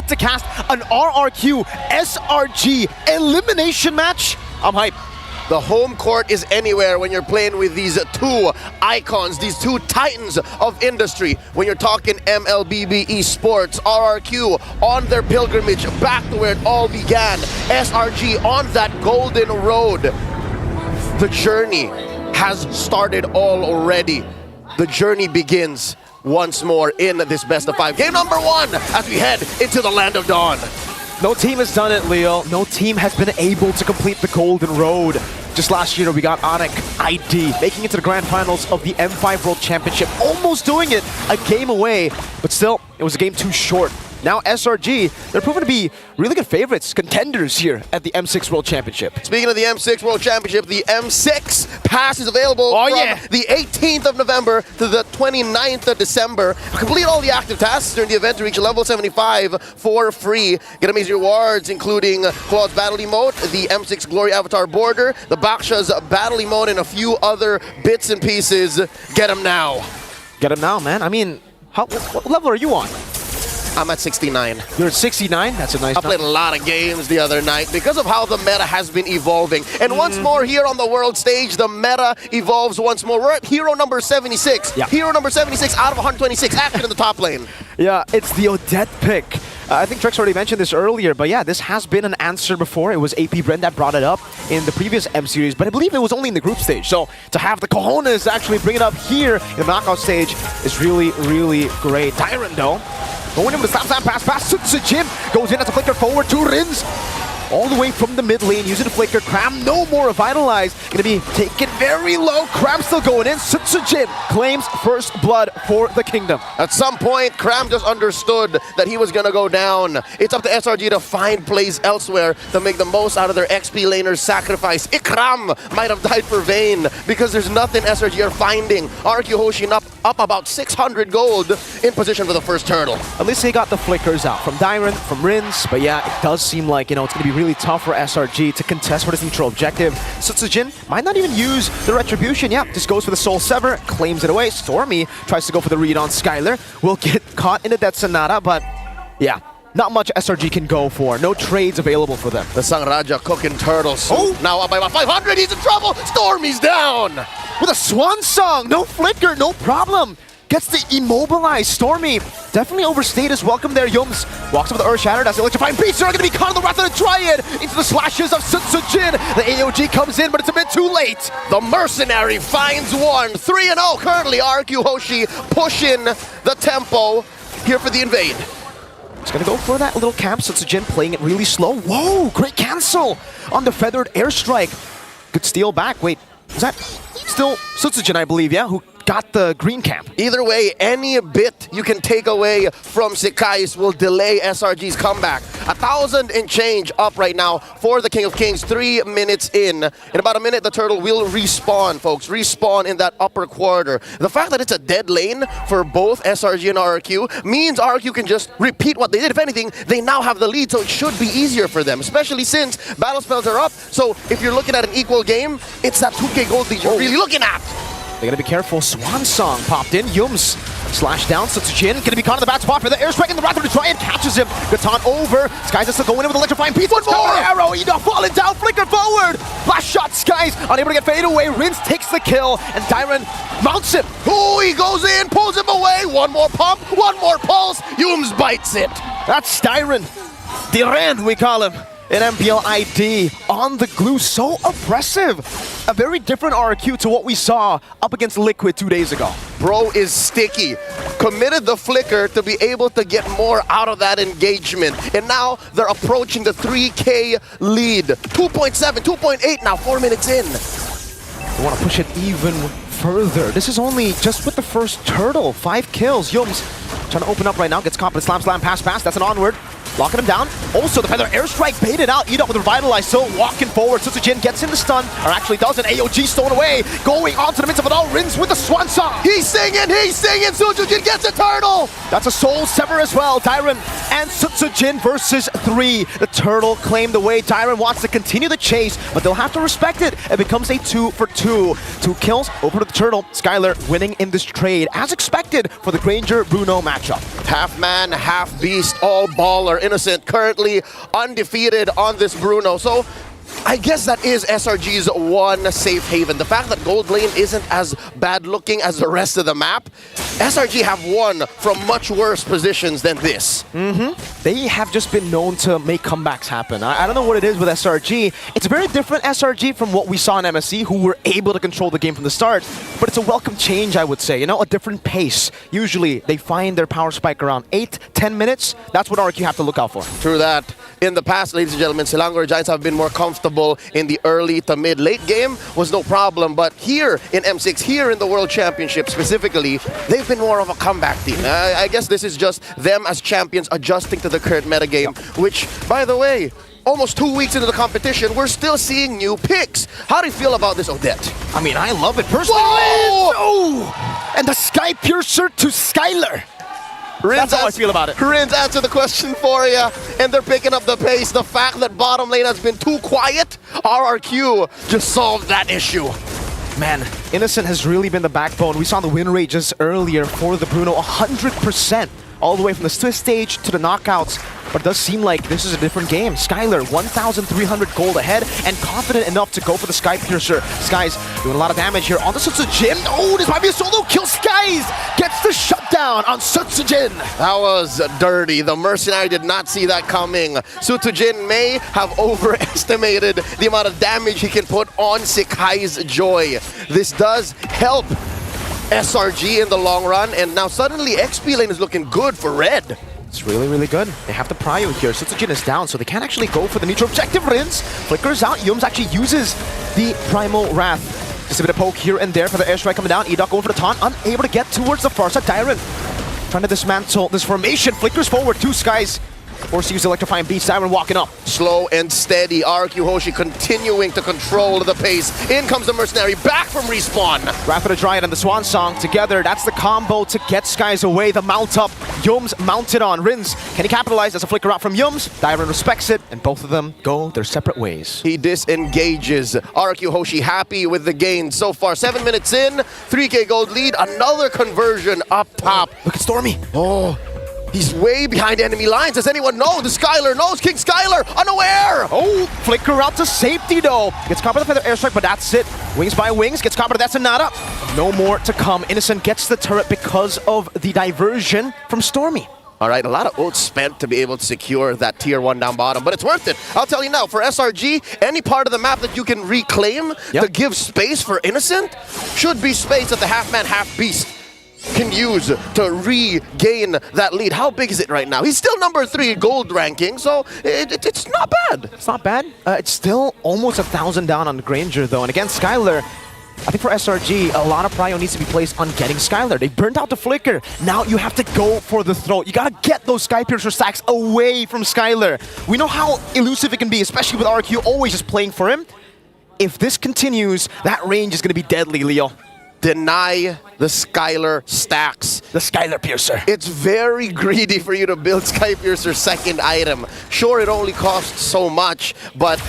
set to cast an RRQ SRG elimination match. I'm hyped. The home court is anywhere when you're playing with these two icons, these two titans of industry. When you're talking MLBB esports, RRQ on their pilgrimage back to where it all began. SRG on that golden road. The journey has started already. The journey begins once more in this best of 5. Game number 1 as we head into the land of dawn. No team has done it, Leo. No team has been able to complete the golden road. Just last year, we got Onic ID making it to the grand finals of the M5 World Championship, almost doing it a game away, but still, it was a game too short. Now SRG, they're proven to be really good favorites, contenders here at the M6 World Championship. Speaking of the M6 World Championship, the M6 pass is available from the 18th of November to the 29th of December. Complete all the active tasks during the event to reach level 75 for free. Get amazing rewards, including Claude's Battle Emote, the M6 Glory Avatar Border, the Baksha's Battle Emote, and a few other bits and pieces. Get them now. Get them now, man. I mean, what level are you on? I'm at 69. You're at 69? That's a nice I played a lot of games the other night because of how the meta has been evolving. And once more here on the world stage, the meta evolves once more. We're at hero number 76. Yeah. Hero number 76 out of 126 active in the top lane. Yeah, it's the Odette pick. I think Trex already mentioned this earlier, but yeah, this has been an answer before. It was AP Bren that brought it up in the previous M series, but I believe it was only in the group stage. So to have the cojones to actually bring it up here in the knockout stage is really, really great. Tyrant though, going in with the slam pass, Sujin goes in as a flicker forward to Rins. All the way from the mid lane, using the flicker. Cram no more revitalized. Gonna be taken very low. Cram still going in. Sutsujin claims first blood for the kingdom. At some point, Cram just understood that he was gonna go down. It's up to SRG to find plays elsewhere to make the most out of their XP laner's sacrifice. Ikram might have died for Vayne because there's nothing SRG are finding. RRQ Hoshi up about 600 gold in position for the first turtle. At least they got the flickers out from Dyron, from Rins, but yeah, it does seem like, it's gonna be really tough for SRG to contest for this neutral objective. Sutsujin might not even use the Retribution. Yeah, just goes for the Soul Sever, claims it away. Stormy tries to go for the read on Skylar. Will get caught in the Death Sonata, but yeah, not much SRG can go for. No trades available for them. The Sangraja cooking turtles. Oh, now up by about 500. He's in trouble. Stormy's down. With a Swan Song. No flicker, no problem. Gets the immobilized. Stormy definitely overstayed his welcome there. Yums walks up with the Earth Shattered as the electrifying beasts are going to be caught in the wrath of the Triad into the slashes of Sutsujin. The AOG comes in, but it's a bit too late. The Mercenary finds one. 3-0 currently. RRQ Hoshi pushing the tempo here for the invade. He's going to go for that little camp. Sutsujin playing it really slow. Whoa, great cancel on the Feathered Airstrike. Good steal back. Wait, is that still Sutsujin, I believe, yeah? Who got the green camp. Either way, any bit you can take away from Sekais will delay SRG's comeback. 1,000 and change up right now for the King of Kings. 3 minutes in. In about a minute, the turtle will respawn, folks. Respawn in that upper quarter. The fact that it's a dead lane for both SRG and RRQ means RRQ can just repeat what they did. If anything, they now have the lead, so it should be easier for them, especially since battle spells are up. So if you're looking at an equal game, it's that 2K gold that you're really looking at. They gotta be careful. Swan Song popped in. Yums slash down. Sutsujin gonna be caught in the bad spot for the airstrike, and the Wrath of the Triad catches him. Gatan over. Skies is still going in with electrifying piece. One more arrow. Enough falling down. Flicker forward. Last shot. Skies unable to get fade away. Rins takes the kill, and Dyron mounts him. Oh, he goes in, pulls him away. One more pump. One more pulse. Yums bites it. That's Dyron. Diren, we call him. In MPL ID on the glue, so oppressive. A very different RRQ to what we saw up against Liquid 2 days ago. Bro is sticky. Committed the flicker to be able to get more out of that engagement. And now they're approaching the 3K lead. 2.7, 2.8 now, 4 minutes in. They want to push it even further. This is only just with the first turtle. 5 kills. Yums trying to open up right now. Gets caught with slam, pass. That's an onward. Locking him down. Also, the Feather Airstrike baited out. Eat up with Revitalize. Still walking forward. Sutsujin gets in the stun. Or actually doesn't. AOG stolen away. Going onto the midst of it all. Rins with the Swan Song. He's singing. Sutsujin gets a turtle. That's a Soul Sever as well. Dyron and Sutsujin versus 3. The turtle claimed the way. Dyron wants to continue the chase, but they'll have to respect it. It becomes a 2 for 2. 2 kills over to the turtle. Skylar winning in this trade, as expected for the Granger-Bruno matchup. Half man, half beast, all baller Innocent, currently undefeated on this Bruno. So I guess that is SRG's one safe haven. The fact that Gold Lane isn't as bad looking as the rest of the map, SRG have won from much worse positions than this. They have just been known to make comebacks happen. I don't know what it is with SRG. It's a very different SRG from what we saw in MSC, who were able to control the game from the start. But it's a welcome change, I would say. You know, a different pace. Usually, they find their power spike around 8-10 minutes. That's what RRQ have to look out for. True that. In the past, ladies and gentlemen, Selangor Giants have been more comfortable in the early to mid-late game. Was no problem. But here in M6, here in the World Championship specifically, they've been more of a comeback team. I guess this is just them as champions adjusting to the current metagame, which, by the way, almost 2 weeks into the competition, we're still seeing new picks. How do you feel about this, Odette? I mean, I love it personally. Oh! And the Sky Piercer to Skylar. That's how I feel about it. Rin's answered the question for you, and they're picking up the pace. The fact that bottom lane has been too quiet, RRQ just solved that issue. Man, Innocent has really been the backbone. We saw the win rate just earlier for the Bruno, 100%. All the way from the Swiss stage to the knockouts. But it does seem like this is a different game. Skylar, 1,300 gold ahead and confident enough to go for the Sky Piercer. Skies doing a lot of damage here on the Sutsujin. Oh, this might be a solo kill. Skies gets the shutdown on Sutsujin. That was dirty. The Mercenary did not see that coming. Sutsujin may have overestimated the amount of damage he can put on Sekai's Joy. This does help SRG in the long run, and now suddenly XP lane is looking good for red. It's really, really good. They have the prio here. Sutsujin is down, so they can't actually go for the neutral objective. Rins flickers out. Yums actually uses the Primal Wrath. Just a bit of poke here and there for the airstrike coming down. Edok going for the taunt, unable to get towards the far side. Dyron trying to dismantle this formation. Flickers forward, two Skies. Forced to use electrifying beats. Dyron walking up. Slow and steady. RRQ Hoshi continuing to control the pace. In comes the Mercenary, back from respawn. Wrath of the Dryad and the Swan Song together. That's the combo to get Skies away. The mount up. Yums mounted on. Rins, can he capitalize? As a flicker out from Yums. Dyron respects it, and both of them go their separate ways. He disengages. RRQ Hoshi happy with the gain so far. 7 minutes in, 3K gold lead. Another conversion up top. Look at Stormy. Oh. He's way behind enemy lines. Does anyone know? The Skylar knows. King Skylar, unaware! Oh, flicker out to safety though. Gets caught by the feather airstrike, but that's it. Wings by wings, gets caught by that's a nada. No more to come. Innocent gets the turret because of the diversion from Stormy. All right, a lot of ults spent to be able to secure that tier 1 down bottom, but it's worth it. I'll tell you now, for SRG, any part of the map that you can reclaim to give space for Innocent should be space that the half-man, half-beast can use to regain that lead. How big is it right now? He's still number 3 gold ranking, so it's not bad. It's not bad. It's still almost 1,000 down on Granger, though. And against Skylar, I think for SRG, a lot of prio needs to be placed on getting Skylar. They burnt out the flicker. Now you have to go for the throat. You gotta get those Sky Piercer stacks away from Skylar. We know how elusive it can be, especially with RRQ always just playing for him. If this continues, that range is gonna be deadly, Leo. Deny the Skylar stacks. The Skylar Piercer. It's very greedy for you to build Sky Piercer's second item. Sure, it only costs so much, but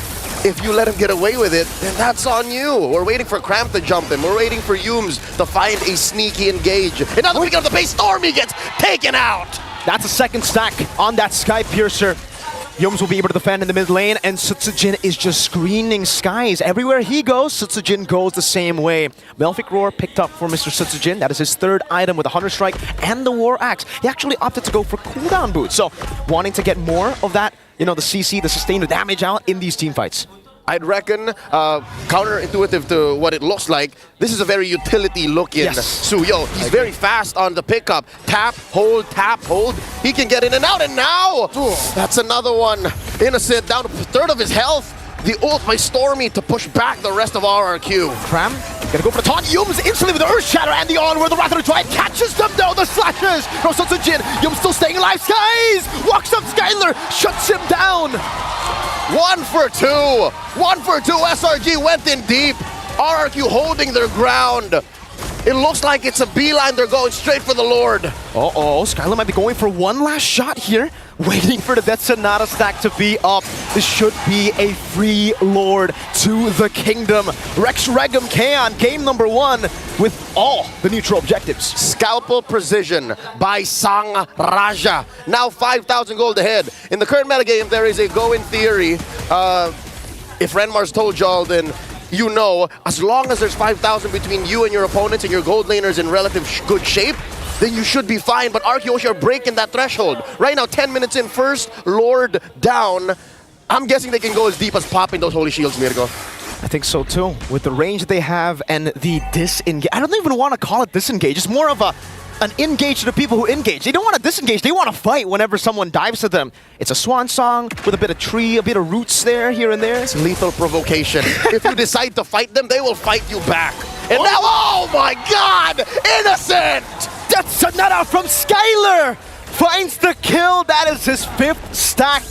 if you let him get away with it, then that's on you. We're waiting for Cramp to jump him. We're waiting for Yums to find a sneaky engage. And now the weekend of the base, Stormy gets taken out. That's a second stack on that Sky Piercer. Yums will be able to defend in the mid lane, and Sutsujin is just screening Skies. Everywhere he goes, Sutsujin goes the same way. Melfic Roar picked up for Mr. Sutsujin. That is his third item with the Hunter Strike and the War Axe. He actually opted to go for cooldown boots, so wanting to get more of that, you know, the CC, the sustained damage out in these team fights. I'd reckon, counterintuitive to what it looks like, this is a very utility-looking Suyo. He's very fast on the pickup. Tap, hold, he can get in and out, and now, that's another one. Innocent down to a third of his health. The ult by Stormy to push back the rest of RRQ. Cram, gonna go for the taunt. Yums instantly with the Earth Shatter and the onward. The Wrath of the Dryad catches them though. The slashes from Sutsujin. Yums still staying alive. Skies walks up Skylar, shuts him down. 1 for 2. 1 for 2. SRG went in deep. RRQ holding their ground. It looks like it's a beeline. They're going straight for the Lord. Uh-oh, Skylar might be going for one last shot here. waiting for the Death Sonata stack to be up. This should be a free Lord to the kingdom. Rex Regum Kaon, game number 1 with all the neutral objectives. Scalpel Precision by Sang Raja. Now 5,000 gold ahead. In the current metagame, there is a go in theory. If Renmar's told y'all, then you know, as long as there's 5,000 between you and your opponents and your gold laners in relative good shape, then you should be fine. But RRQ Hoshi are breaking that threshold. Right now, 10 minutes in, first Lord down. I'm guessing they can go as deep as popping those Holy Shields, Mirko. I think so too. With the range that they have and the disengage. I don't even want to call it disengage. It's more of an engage to the people who engage. They don't want to disengage. They want to fight whenever someone dives to them. It's a swan song with a bit of tree, a bit of roots there, here and there. It's lethal provocation. If you decide to fight them, they will fight you back. And now, oh my God! Innocent! Death Sonata from Skylar finds the kill. That is his 5th stack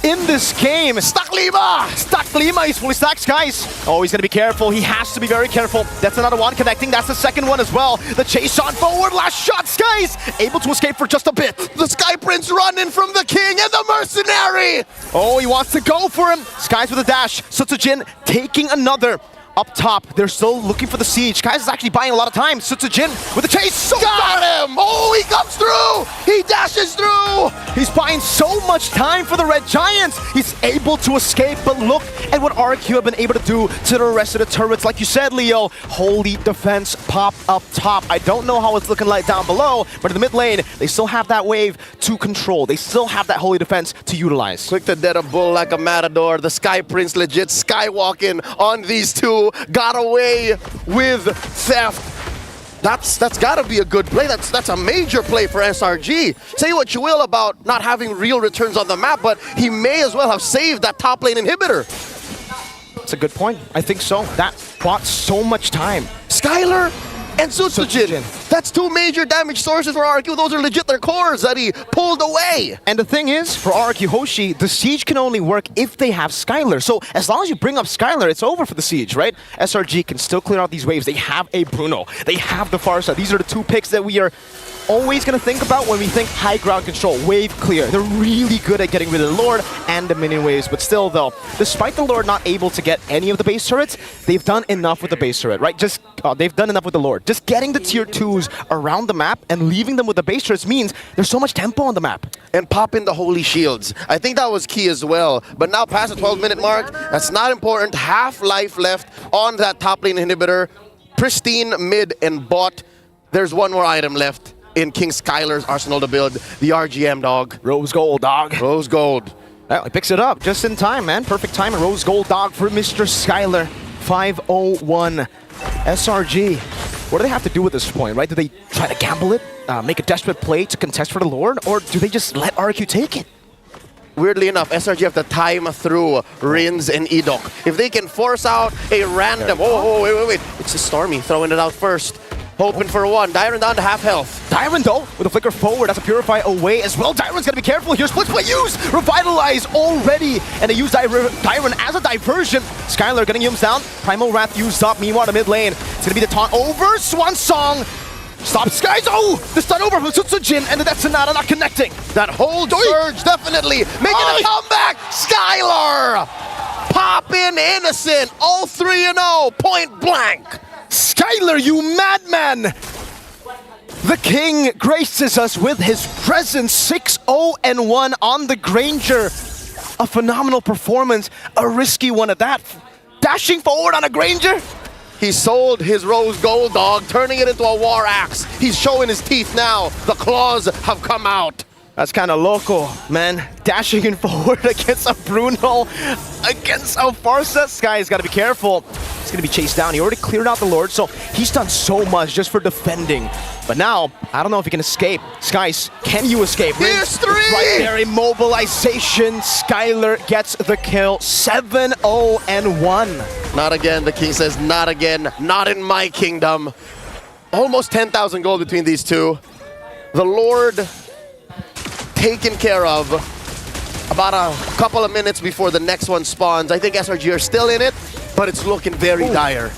in this game. Stack Lima! Stack Lima, he's fully stacked, guys. Oh, he's gonna be careful. He has to be very careful. That's another one connecting. That's the second one as well. The chase on forward. Last shot, Skies able to escape for just a bit. The Sky Prince running from the king and the mercenary! Oh, he wants to go for him. Skies with a dash. Sutsujin taking another. Up top, they're still looking for the siege. Skies is actually buying a lot of time. Sutsujin with the chase. Got him! Oh, he comes through! He dashes through! He's buying so much time for the Red Giants. He's able to escape, but look at what RRQ have been able to do to the rest of the turrets. Like you said, Leo, holy defense pop up top. I don't know how it's looking like down below, but in the mid lane, they still have that wave to control. They still have that holy defense to utilize. Quick to dead a bull like a matador. The Sky Prince legit skywalking on these two. Got away with theft. That's got to be a good play. That's a major play for SRG. Say what you will about not having real returns on the map, but he may as well have saved that top lane inhibitor. That's a good point. I think so. That bought so much time. Skylar and Sutsujin. That's 2 major damage sources for RRQ. Those are legit their cores that he pulled away. And the thing is, for RRQ Hoshi, the siege can only work if they have Skylar. So as long as you bring up Skylar, it's over for the siege, right? SRG can still clear out these waves. They have a Bruno. They have the Farsa. These are the 2 picks that we are always going to think about when we think high ground control, wave clear. They're really good at getting rid of the Lord and the minion waves, but still though, despite the Lord not able to get any of the base turrets, they've done enough with the base turret, right? They've done enough with the Lord. Just getting the tier 2s around the map and leaving them with the base turrets means there's so much tempo on the map. And popping the holy shields. I think that was key as well. But now past the 12-minute mark, that's not important. Half life left on that top lane inhibitor. Pristine mid and bot. There's one more item left in King Skylar's arsenal to build, the RGM, dog. Rose gold, dog. Rose gold. Well, he picks it up just in time, man. Perfect time. A rose gold dog for Mr. Skylar. 501. SRG. What do they have to do at this point, right? Do they try to gamble it? Make a desperate play to contest for the Lord? Or do they just let RRQ take it? Weirdly enough, SRG have to time through Rins and Edok. If they can force out a random... Oh, wait. It's a Stormy throwing it out first. Hoping for one. Dyron down to half health. Dyron though, with a flicker forward, that's a Purify away as well. Dyron's gonna be careful here. Split play use! Revitalize already! And they use Dyron as a diversion. Skylar getting him down. Primal Wrath used up. Meanwhile, the mid lane. It's gonna be the taunt over. Swan Song! Stop Skies! Oh! The stun over from Sutsujin and the Death Sonata not connecting. That hold surge definitely making a comeback! Skylar! Poppin' innocent! All 3-0, point blank! Skylar, you madman! The king graces us with his presence. 6-0-1 on the Granger. A phenomenal performance. A risky one at that. Dashing forward on a Granger. He sold his rose gold, dog, turning it into a war axe. He's showing his teeth now. The claws have come out. That's kind of loco, man. Dashing in forward against a Bruno, against a Farsa. Sky's got to be careful. He's going to be chased down. He already cleared out the Lord, so he's done so much just for defending. But now, I don't know if he can escape. Skies, can you escape? Here's 3! Right there, immobilization. Skylar gets the kill. 7-0-1. Not again, the king says, not again. Not in my kingdom. Almost 10,000 gold between these two. The Lord taken care of about a couple of minutes before the next one spawns. I think SRG are still in it, but it's looking very dire.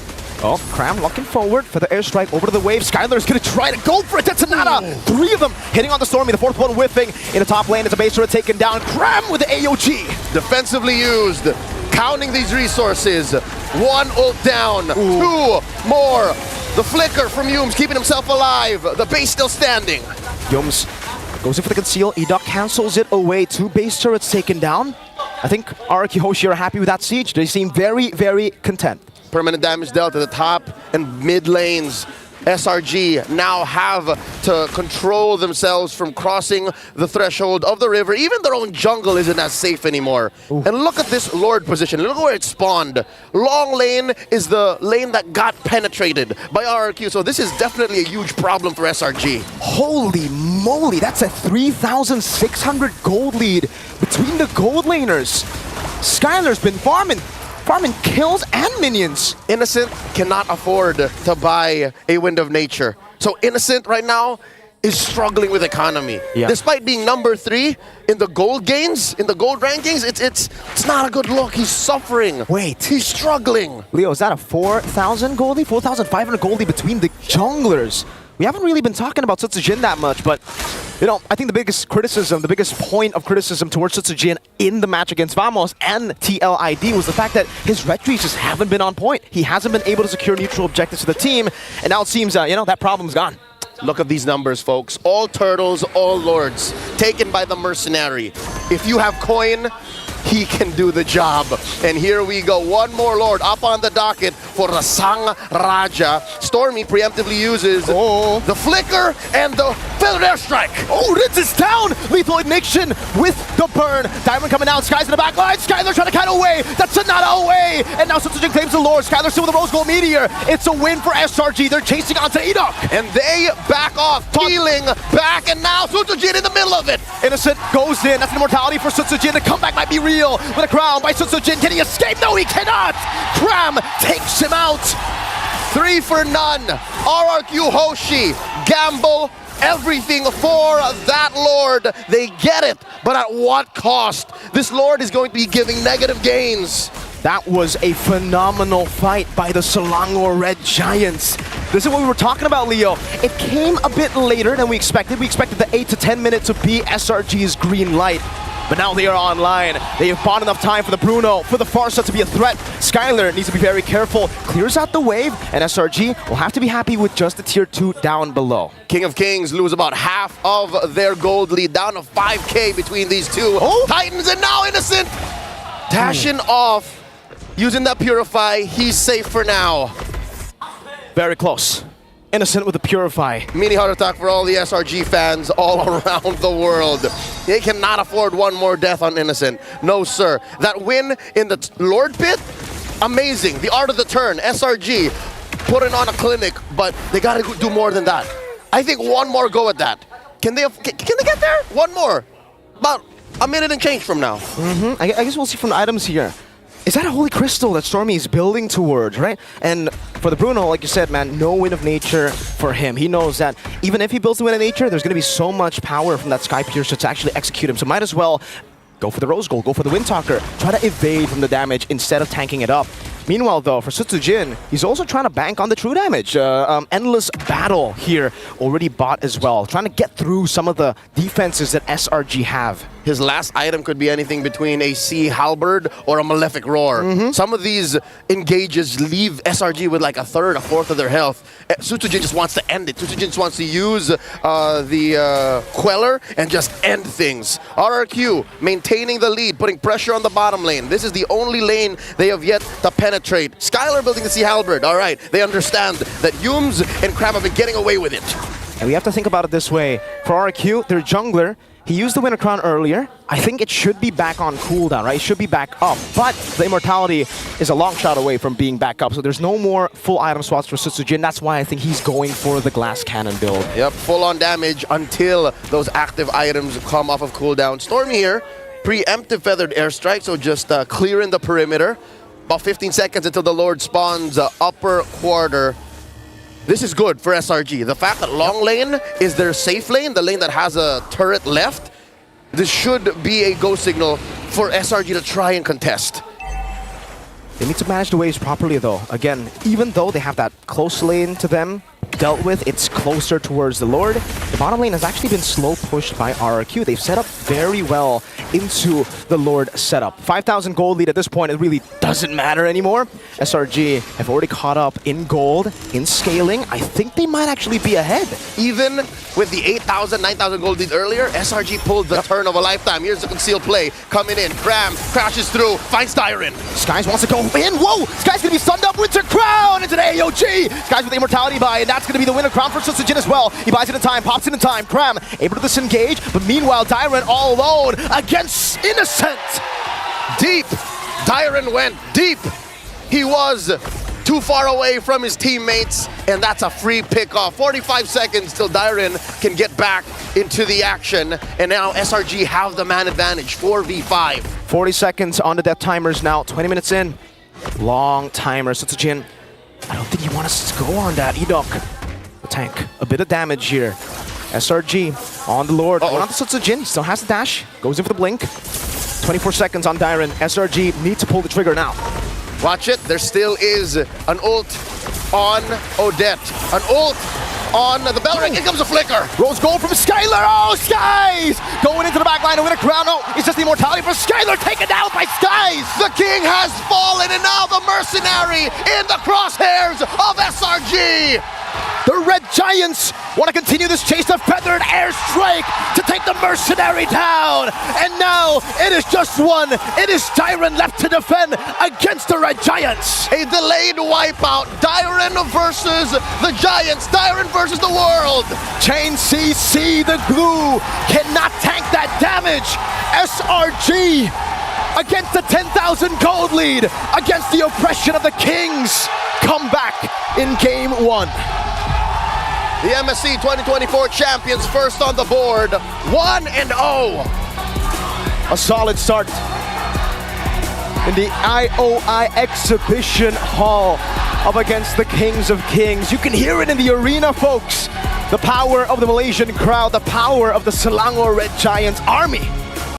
Oh, Cram looking forward for the airstrike over to the wave. Skylar's gonna try to go for it. Detonata! 3 of them hitting on the Stormy. The 4th one whiffing. In the top lane, it's a base turret taken down. Cram with the AOG. Defensively used. Counting these resources. 1 ult down. 2 more. The flicker from Yums keeping himself alive. The base still standing. Yums goes in for the conceal. Edok cancels it away. 2 base turrets taken down. I think RRQ Hoshi are happy with that siege. They seem very, very content. Permanent damage dealt at the top and mid lanes. SRG now have to control themselves from crossing the threshold of the river. Even their own jungle isn't as safe anymore. Ooh. And look at this Lord position. Look where it spawned. Long lane is the lane that got penetrated by RRQ. So this is definitely a huge problem for SRG. Holy moly, that's a 3,600 gold lead between the gold laners. Skylar's been farming kills and minions. Innocent cannot afford to buy a Wind of Nature. So Innocent right now is struggling with economy. Yeah. Despite being number 3 in the gold gains, in the gold rankings, it's not a good look. He's suffering. Wait. He's struggling. Leo, is that a 4,000 goldie? 4,500 goldie between the junglers? We haven't really been talking about Sutsujin that much, but you know, I think the biggest point of criticism towards Sutsujin in the match against Vamos and TLID was the fact that his retreats just haven't been on point. He hasn't been able to secure neutral objectives to the team, and now it seems, you know, that problem's gone. Look at these numbers, folks. All turtles, all lords, taken by the mercenary. If you have coin, he can do the job. And here we go. 1 more lord up on the docket for Rasang Raja. Stormy preemptively uses the flicker and the feathered airstrike. Oh, Ritz is down! Lethal ignition with the burn. Diamond coming out. Sky's in the back line. Skylar trying to cut away. That's Sonata away. And now Sutsujin claims the lord. Skylar still with the Rose Gold Meteor. It's a win for SRG. They're chasing onto Edok. And they back off, healing back, and now Sutsujin in the middle of it. Innocent goes in. That's an immortality for Sutsujin. The comeback might be real. With a crown by Sutsujin. Can he escape? No, he cannot! Cram takes him out. 3 for none. RRQ Hoshi gamble everything for that lord. They get it, but at what cost? This lord is going to be giving negative gains. That was a phenomenal fight by the Selangor Red Giants. This is what we were talking about, Leo. It came a bit later than we expected. We expected the 8 to 10 minutes to be SRG's green light. But now they are online. They have bought enough time for the Bruno, for the Farsa to be a threat. Skylar needs to be very careful. Clears out the wave, and SRG will have to be happy with just the tier 2 down below. King of Kings lose about half of their gold lead, down to 5K between these two. Titans, and now Innocent dashing off, using that Purify. He's safe for now. Very close. Innocent with the Purify. Mini heart attack for all the SRG fans all around the world. They cannot afford 1 more death on Innocent. No, sir. That win in the Lord Pit, amazing. The art of the turn, SRG putting on a clinic, but they gotta do more than that. I think 1 more go at that. Can they get there? 1 more. About a minute and change from now. I guess we'll see from the items here. Is that a Holy Crystal that Stormy is building towards, right? And for the Bruno, like you said, man, no Wind of Nature for him. He knows that even if he builds the Wind of Nature, there's going to be so much power from that Sky Piercer to actually execute him. So might as well go for the Rose Gold, go for the Wind Talker, try to evade from the damage instead of tanking it up. Meanwhile, though, for Sutsujin, he's also trying to bank on the true damage. Endless Battle here already bought as well, trying to get through some of the defenses that SRG have. His last item could be anything between a Sea Halberd or a Malefic Roar. Some of these engages leave SRG with like 1/3, 1/4 of their health. Sutsujin just wants to end it. Sutsujin just wants to use the Queller and just end things. RRQ maintaining the lead, putting pressure on the bottom lane. This is the only lane they have yet to penetrate. Skylar building the Sea Halberd. All right, they understand that Yums and Cram have been getting away with it. And we have to think about it this way. For RRQ, their jungler, he used the Winter Crown earlier. I think it should be back on cooldown, right? It should be back up. But the Immortality is a long shot away from being back up. So there's no more full item slots for Sutsujin. That's why I think he's going for the Glass Cannon build. Yep, full on damage until those active items come off of cooldown. Stormy here, preemptive Feathered Airstrike, so just clearing the perimeter. About 15 seconds until the Lord spawns upper quarter. This is good for SRG. The fact that long lane is their safe lane, the lane that has a turret left, this should be a go signal for SRG to try and contest. They need to manage the waves properly though. Again, even though they have that close lane to them dealt with, it's closer towards the Lord. The bottom lane has actually been slow pushed by RRQ. They've set up very well into the Lord setup. 5,000 gold lead at this point, it really doesn't matter anymore. SRG have already caught up in gold, in scaling. I think they might actually be ahead. Even with the 8,000, 9,000 gold lead earlier, SRG pulled the turn of a lifetime. Here's the concealed play coming in. Cram crashes through, finds Dyron. Skies wants to go in. Whoa! Skies gonna be stunned up. Winter Crown into the AOG. Skies with the immortality buy, and that's gonna be the winner. Crown for Susujin as well. He buys it in time, pops it in time. Cram able to disengage, but meanwhile Dyron all alone against Innocent. Deep. Dyron went deep. He was too far away from his teammates, and that's a free pickoff. 45 seconds till Dyron can get back into the action, and now SRG have the man advantage, 4v5. 40 seconds on the death timers now, 20 minutes in. Long timer, Susujin. I don't think you want us to go on that, Edok. The tank, a bit of damage here. SRG on the Lord. Going on to Susujin, still has the dash, goes in for the blink. 24 seconds on Dyron. SRG need to pull the trigger now. Watch it, there still is an ult on Odette. An ult on the bell ring. Here comes a flicker. Rose gold from Skylar. Oh, Skies! Going into the back line to win a crown. Oh, it's just the immortality for Skylar, taken down by Skies! The king has fallen, and now the mercenary in the crosshairs of SRG. The Red Giants want to continue this chase of feathered airstrike to take the mercenary down. And now it is just one. It is Dyron left to defend against the Red Giants. A delayed wipeout. Dyron versus the Giants. Dyron versus the world. Chain CC, the glue, cannot tank that damage. SRG against the 10,000 gold lead, against the oppression of the Kings. Come back in game one. The MSC 2024 champions first on the board, 1-0. A solid start in the IOI exhibition hall up against the Kings of Kings. You can hear it in the arena, folks. The power of the Malaysian crowd, the power of the Selangor Red Giants army.